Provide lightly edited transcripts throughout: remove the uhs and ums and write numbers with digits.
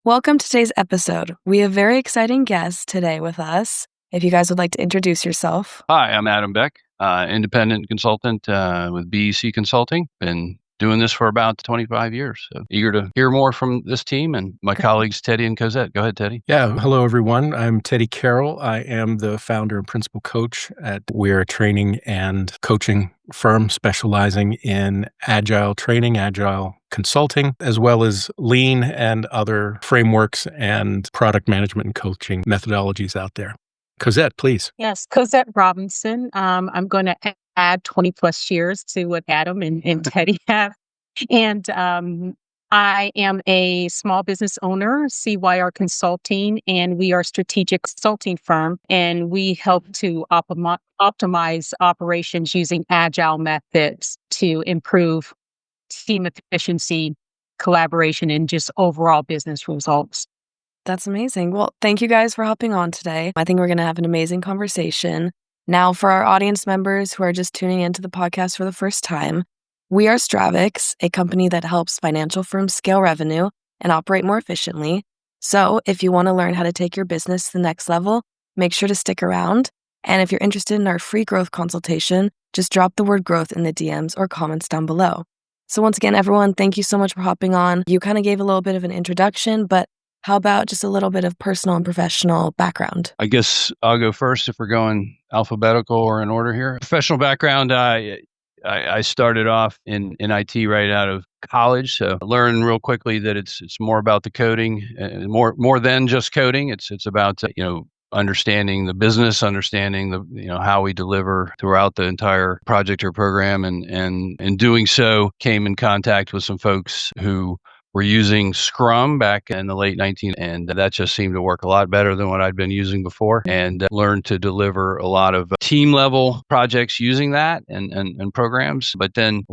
Welcome to today's episode. We have very exciting guests today with us. If you guys would like to introduce yourself. Hi, I'm Adam Beck, independent consultant with BEC Consulting. Been doing this for about 25 years. So eager to hear more from this team and my colleagues, Teddy and Cozette. Go ahead, Teddy. Yeah. Hello, everyone. I'm Teddy Carroll. I am the founder and principal coach we're a training and coaching firm specializing in agile training, agile consulting, as well as lean and other frameworks and product management and coaching methodologies out there. Cozette, please. Yes, Cozette Robinson. I'm going to add 20 plus years to what Adam and Teddy have. And I am a small business owner, CYR Consulting, and we are a strategic consulting firm. And we help to optimize operations using agile methods to improve team efficiency, collaboration, and just overall business results. That's amazing. Well, thank you guys for hopping on today. I think we're going to have an amazing conversation. Now, for our audience members who are just tuning into the podcast for the first time, we are Stravix, a company that helps financial firms scale revenue and operate more efficiently. So if you want to learn how to take your business to the next level, make sure to stick around. And if you're interested in our free growth consultation, just drop the word growth in the DMs or comments down below. So once again, everyone, thank you so much for hopping on. You kind of gave a little bit of an introduction, but how about just a little bit of personal and professional background? I guess I'll go first if we're going alphabetical or in order here. Professional background, I started off in IT right out of college, so I learned real quickly that it's more about the coding, more than just coding. It's about understanding the business, understanding the how we deliver throughout the entire project or program, and in doing so came in contact with some folks who were using Scrum back in the late 19, and that just seemed to work a lot better than what I'd been using before, and learned to deliver a lot of team level projects using that and programs. But then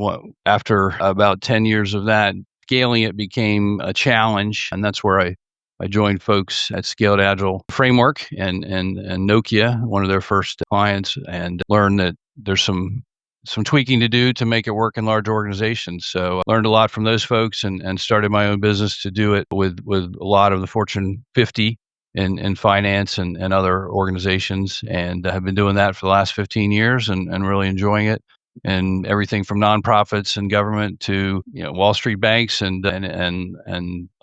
after about 10 years of that, scaling it became a challenge, and that's where I joined folks at Scaled Agile Framework and Nokia, one of their first clients, and learned that there's some tweaking to do to make it work in large organizations. So I learned a lot from those folks and started my own business to do it with a lot of the Fortune 50 in finance and other organizations, and have been doing that for the last 15 years and really enjoying it. And everything from nonprofits and government to Wall Street banks and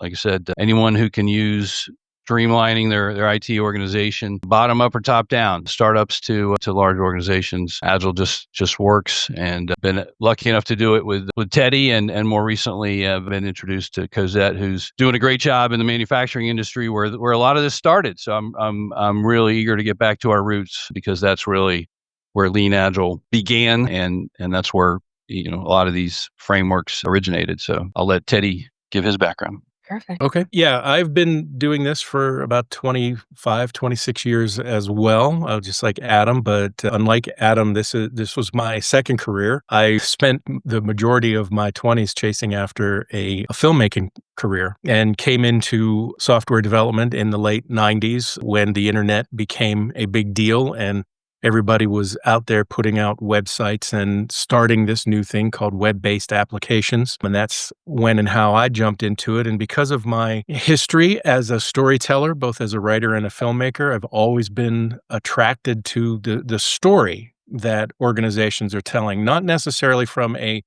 like I said, anyone who can use streamlining their IT organization, bottom up or top down, startups to large organizations. Agile just works, and been lucky enough to do it with Teddy, and more recently been introduced to Cozette, who's doing a great job in the manufacturing industry where a lot of this started. So I'm really eager to get back to our roots, because that's really where Lean Agile began, and that's where a lot of these frameworks originated. So I'll let Teddy give his background. Perfect. Okay. Yeah, I've been doing this for about 25, 26 years as well, just like Adam. But unlike Adam, this was my second career. I spent the majority of my 20s chasing after a filmmaking career, and came into software development in the late 90s when the internet became a big deal, and everybody was out there putting out websites and starting this new thing called web-based applications. And that's when and how I jumped into it. And because of my history as a storyteller, both as a writer and a filmmaker, I've always been attracted to the story that organizations are telling, not necessarily from a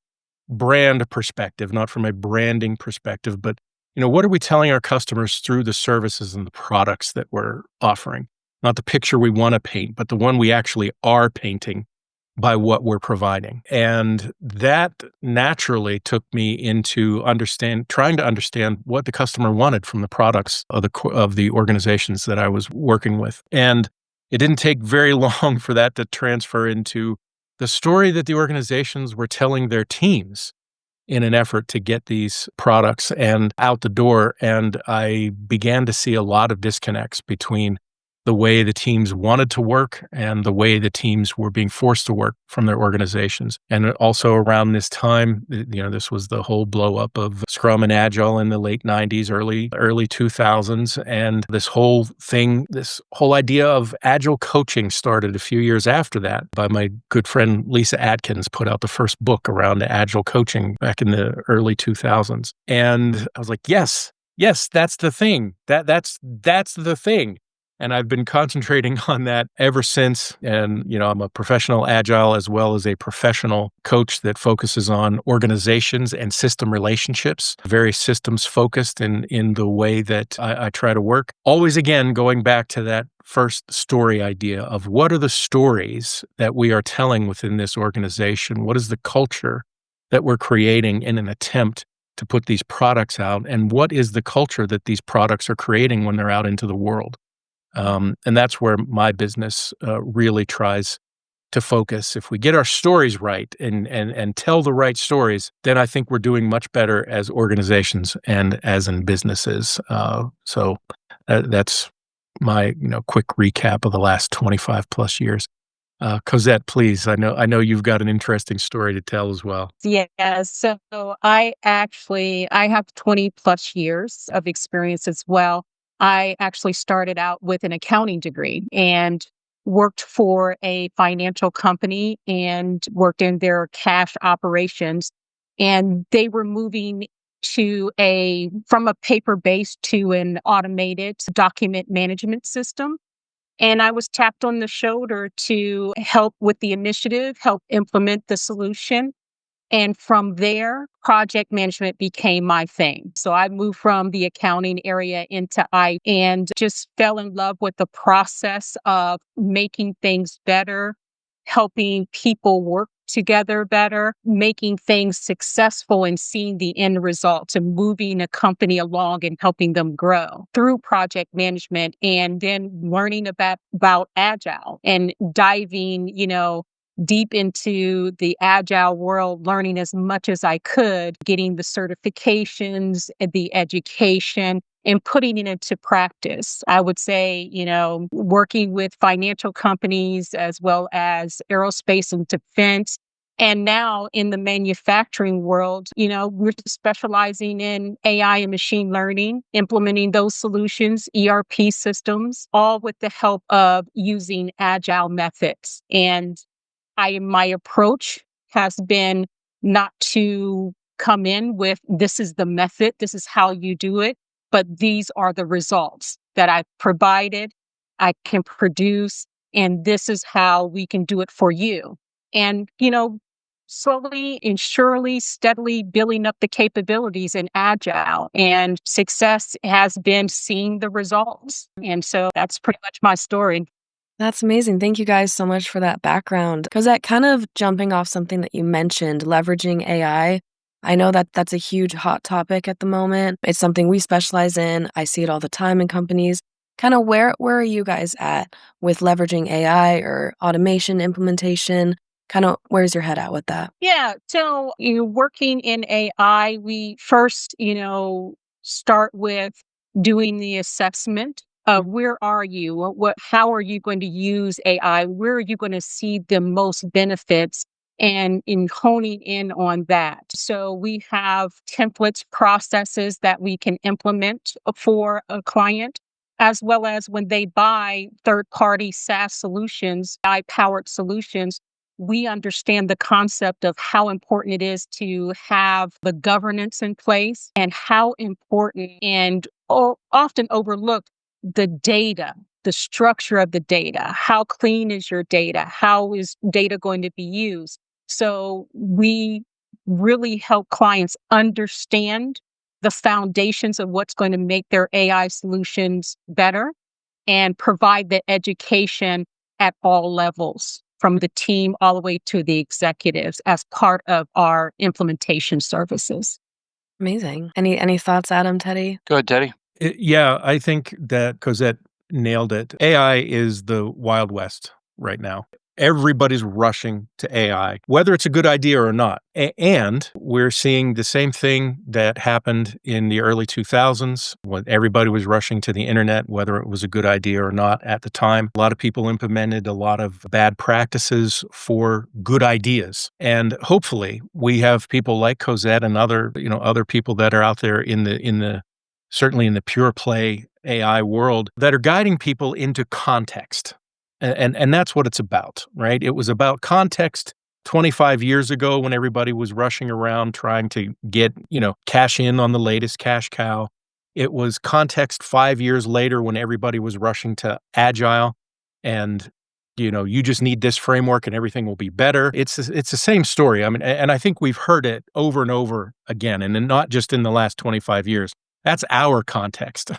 brand perspective, not from a branding perspective, but what are we telling our customers through the services and the products that we're offering? Not the picture we want to paint, but the one we actually are painting by what we're providing. And that naturally took me into trying to understand what the customer wanted from the products of the organizations that I was working with. And it didn't take very long for that to transfer into the story that the organizations were telling their teams in an effort to get these products and out the door. And I began to see a lot of disconnects between the way the teams wanted to work and the way the teams were being forced to work from their organizations. And also around this time, this was the whole blow up of Scrum and Agile in the late 90s, early 2000s. And this whole idea of Agile coaching started a few years after that by my good friend Lisa Atkins, put out the first book around Agile coaching back in the early 2000s. And I was like, yes, Yes, that's the thing. That's the thing. And I've been concentrating on that ever since. And, I'm a professional agile as well as a professional coach that focuses on organizations and system relationships, very systems focused in the way that I try to work. Always again, going back to that first story idea of what are the stories that we are telling within this organization? What is the culture that we're creating in an attempt to put these products out? And what is the culture that these products are creating when they're out into the world? And that's where my business really tries to focus. If we get our stories right and tell the right stories, then I think we're doing much better as organizations and as in businesses. So that's my quick recap of the last 25 plus years. Cozette, please. I know you've got an interesting story to tell as well. Yeah, so I have 20 plus years of experience as well. I actually started out with an accounting degree and worked for a financial company and worked in their cash operations. And they were moving from a paper based to an automated document management system. And I was tapped on the shoulder to help with the initiative, help implement the solution. And from there, project management became my thing. So I moved from the accounting area into and just fell in love with the process of making things better, helping people work together better, making things successful and seeing the end results and moving a company along and helping them grow through project management, and then learning about agile and diving, deep into the agile world, learning as much as I could, getting the certifications, the education, and putting it into practice. I would say, working with financial companies as well as aerospace and defense. And now in the manufacturing world, we're specializing in AI and machine learning, implementing those solutions, ERP systems, all with the help of using agile methods. And my approach has been not to come in with, this is the method, this is how you do it, but these are the results that I've provided, I can produce, and this is how we can do it for you. And, slowly and surely, steadily building up the capabilities in agile, and success has been seeing the results. And so that's pretty much my story. That's amazing. Thank you guys so much for that background. Because that kind of jumping off something that you mentioned, leveraging AI, I know that that's a huge hot topic at the moment. It's something we specialize in. I see it all the time in companies. Kind of where are you guys at with leveraging AI or automation implementation? Kind of where's your head at with that? Yeah. So, working in AI, we first, start with doing the assessment of where are you? How are you going to use AI? Where are you going to see the most benefits? And in honing in on that. So we have templates, processes that we can implement for a client, as well as when they buy third-party SaaS solutions, AI-powered solutions, we understand the concept of how important it is to have the governance in place, and how important and often overlooked the data, the structure of the data. How clean is your data? How is data going to be used? So we really help clients understand the foundations of what's going to make their AI solutions better, and provide the education at all levels, from the team all the way to the executives, as part of our implementation services. Amazing. Any thoughts, Adam, Teddy? Go ahead, Teddy. Yeah, I think that Cosette nailed it. AI is the Wild West right now. Everybody's rushing to AI, whether it's a good idea or not. And we're seeing the same thing that happened in the early 2000s when everybody was rushing to the internet, whether it was a good idea or not at the time. A lot of people implemented a lot of bad practices for good ideas. And hopefully we have people like Cosette and other people that are out there certainly in the pure play AI world that are guiding people into context. And that's what it's about, right? It was about context 25 years ago when everybody was rushing around trying to get, cash in on the latest cash cow. It was context 5 years later when everybody was rushing to agile and you just need this framework and everything will be better. It's the same story. I mean, and I think we've heard it over and over again, and then not just in the last 25 years. That's our context.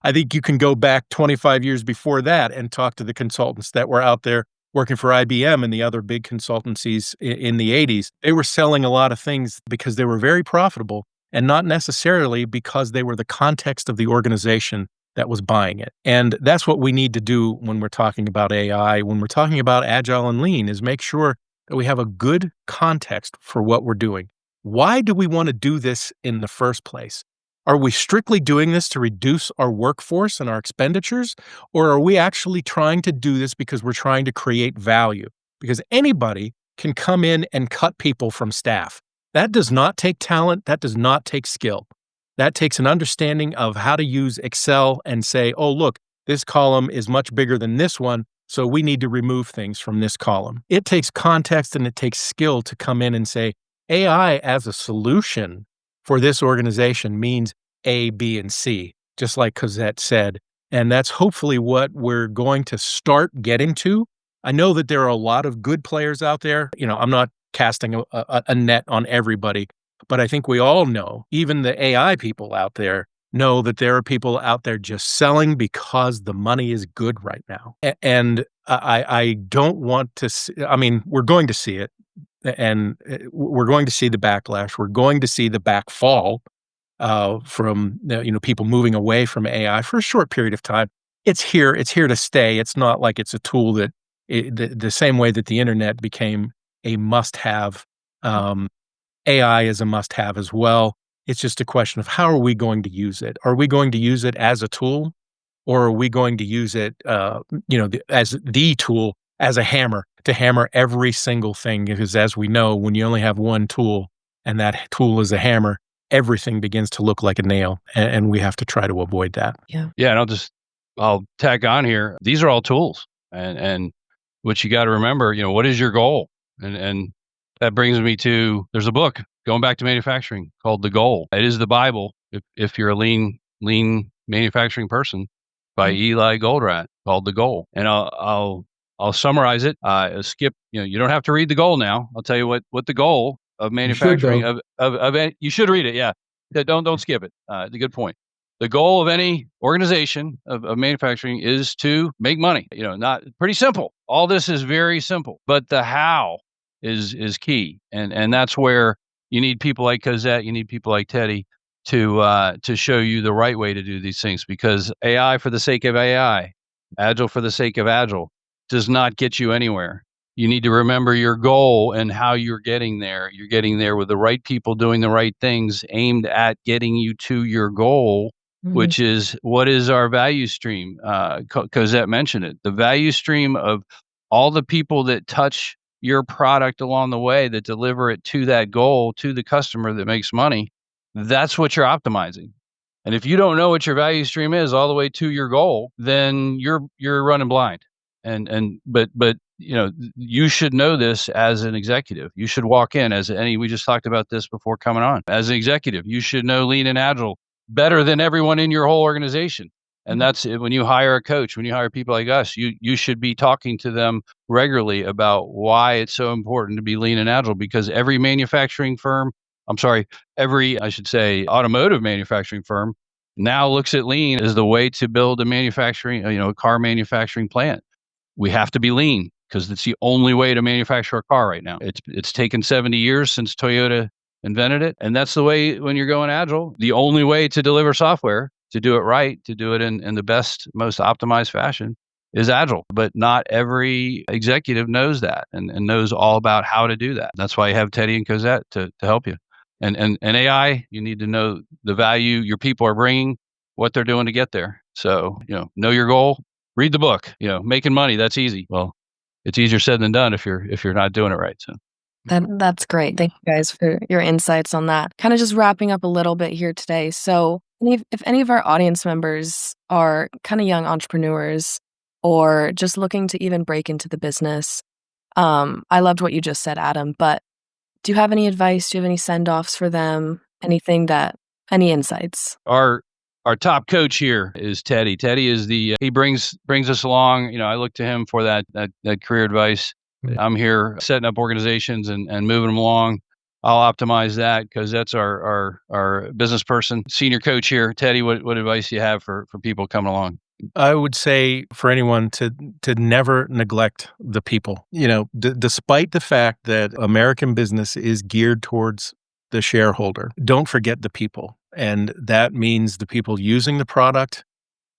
I think you can go back 25 years before that and talk to the consultants that were out there working for IBM and the other big consultancies in the 80s. They were selling a lot of things because they were very profitable and not necessarily because they were the context of the organization that was buying it. And that's what we need to do when we're talking about AI, when we're talking about agile and lean, is make sure that we have a good context for what we're doing. Why do we want to do this in the first place? Are we strictly doing this to reduce our workforce and our expenditures? Or are we actually trying to do this because we're trying to create value? Because anybody can come in and cut people from staff. That does not take talent. That does not take skill. That takes an understanding of how to use Excel and say, oh, look, this column is much bigger than this one, so we need to remove things from this column. It takes context and it takes skill to come in and say, AI as a solution for this organization means A, B, and C, just like Cozette said. And that's hopefully what we're going to start getting to. I know that there are a lot of good players out there. I'm not casting a net on everybody, but I think we all know, even the AI people out there know that there are people out there just selling because the money is good right now. And I don't want to see, I mean, we're going to see it, and we're going to see the backlash. We're going to see the backfall from people moving away from AI for a short period of time. It's here to stay. It's not like it's a tool that the same way that the internet became a must-have. AI is a must-have as well. It's just a question of how are we going to use it? Are we going to use it as a tool, or are we going to use it, as the tool, as a hammer to hammer every single thing? Because as we know, when you only have one tool and that tool is a hammer, everything begins to look like a nail, and we have to try to avoid that. Yeah. Yeah, and I'll tag on here. These are all tools, and what you got to remember, what is your goal? And that brings me to, there's a book going back to manufacturing called The Goal. It is the Bible if you're a lean manufacturing person, by Eli Goldratt, called The Goal. And I'll summarize it. Skip, you don't have to read The Goal now. I'll tell you what the goal of manufacturing you should read it. Yeah. Don't skip it. It's a good point. The goal of any organization of manufacturing is to make money. Not pretty simple. All this is very simple, but the how is key. And that's where you need people like Cozette, you need people like Teddy to show you the right way to do these things, because AI for the sake of AI, agile for the sake of agile, does not get you anywhere. You need to remember your goal and how you're getting there. You're getting there with the right people doing the right things aimed at getting you to your goal, which is, what is our value stream? Cozette mentioned it. The value stream of all the people that touch your product along the way, that deliver it to that goal, to the customer that makes money, that's what you're optimizing. And if you don't know what your value stream is all the way to your goal, then you're running blind. But you should know this as an executive. You should walk in we just talked about this before coming on. As an executive, you should know lean and agile better than everyone in your whole organization. And that's when you hire a coach, when you hire people like us, you should be talking to them regularly about why it's so important to be lean and agile, because every automotive manufacturing firm now looks at lean as the way to build a car manufacturing plant. We have to be lean because it's the only way to manufacture a car right now. It's taken 70 years since Toyota invented it. And that's the way when you're going agile. The only way to deliver software, to do it right, to do it in the best, most optimized fashion, is agile. But not every executive knows that and knows all about how to do that. That's why you have Teddy and Cozette to help you. And AI, you need to know the value your people are bringing, what they're doing to get there. So, know your goal, read the book. Making money, that's easy. Well, it's easier said than done if you're not doing it right. So That's great. Thank you guys for your insights on that. Kind of just wrapping up a little bit here today. So if any of our audience members are kind of young entrepreneurs or just looking to even break into the business, I loved what you just said, Adam, but do you have any advice? Do you have any send-offs for them? Any insights? Our Our top coach here is Teddy. Teddy is he brings us along. I look to him for that career advice. Yeah. I'm here setting up organizations and moving them along. I'll optimize that because that's our business person, senior coach here. Teddy, what advice do you have for people coming along? I would say for anyone to never neglect the people. Despite the fact that American business is geared towards the shareholder, don't forget the people. And that means the people using the product.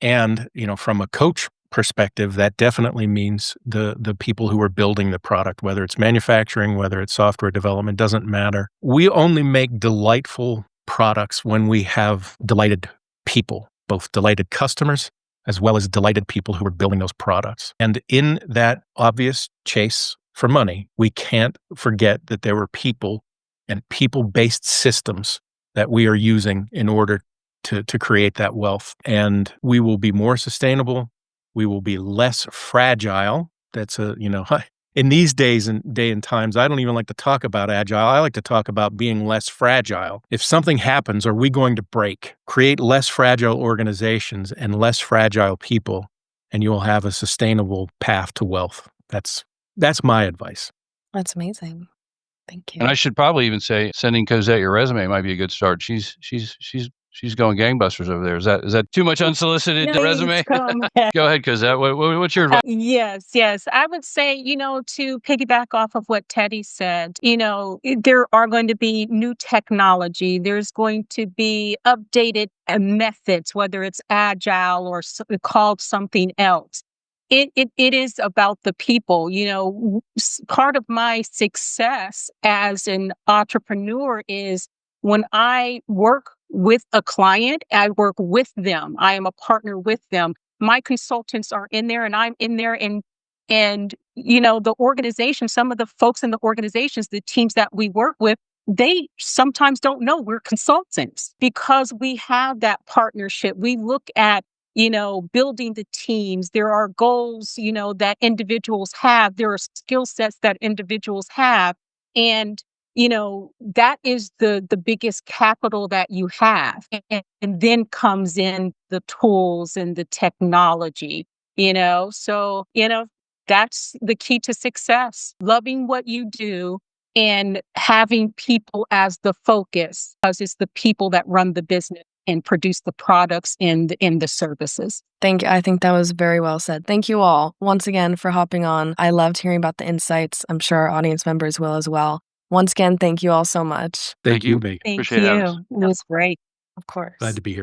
And, from a coach perspective, that definitely means the people who are building the product, whether it's manufacturing, whether it's software development, doesn't matter. We only make delightful products when we have delighted people, both delighted customers as well as delighted people who are building those products. And in that obvious chase for money, we can't forget that there were people and people-based systems that we are using in order to create that wealth. And we will be more sustainable. We will be less fragile. That's in these days and times, I don't even like to talk about agile. I like to talk about being less fragile. If something happens, are we going to break? Create less fragile organizations and less fragile people, and you will have a sustainable path to wealth. That's my advice. That's amazing. Thank you. And I should probably even say sending Cozette your resume might be a good start. She's going gangbusters over there. Is that too much unsolicited resume? Go ahead, Cozette. What's your advice? Yes. I would say, to piggyback off of what Teddy said, there are going to be new technology. There's going to be updated methods, whether it's agile or called something else. It is about the people. Part of my success as an entrepreneur is when I work with a client, I work with them. I am a partner with them. My consultants are in there and I'm in there and the organization, some of the folks in the organizations, the teams that we work with, they sometimes don't know we're consultants because we have that partnership. We look at building the teams. There are goals, that individuals have. There are skill sets that individuals have. And, that is the biggest capital that you have. And then comes in the tools and the technology, So, that's the key to success. Loving what you do and having people as the focus, because it's the people that run the business and produce the products and the services. Thank you. I think that was very well said. Thank you all once again for hopping on. I loved hearing about the insights. I'm sure our audience members will as well. Once again, thank you all so much. Thank you. Thank Appreciate you. having us. It was great. Of course. Glad to be here.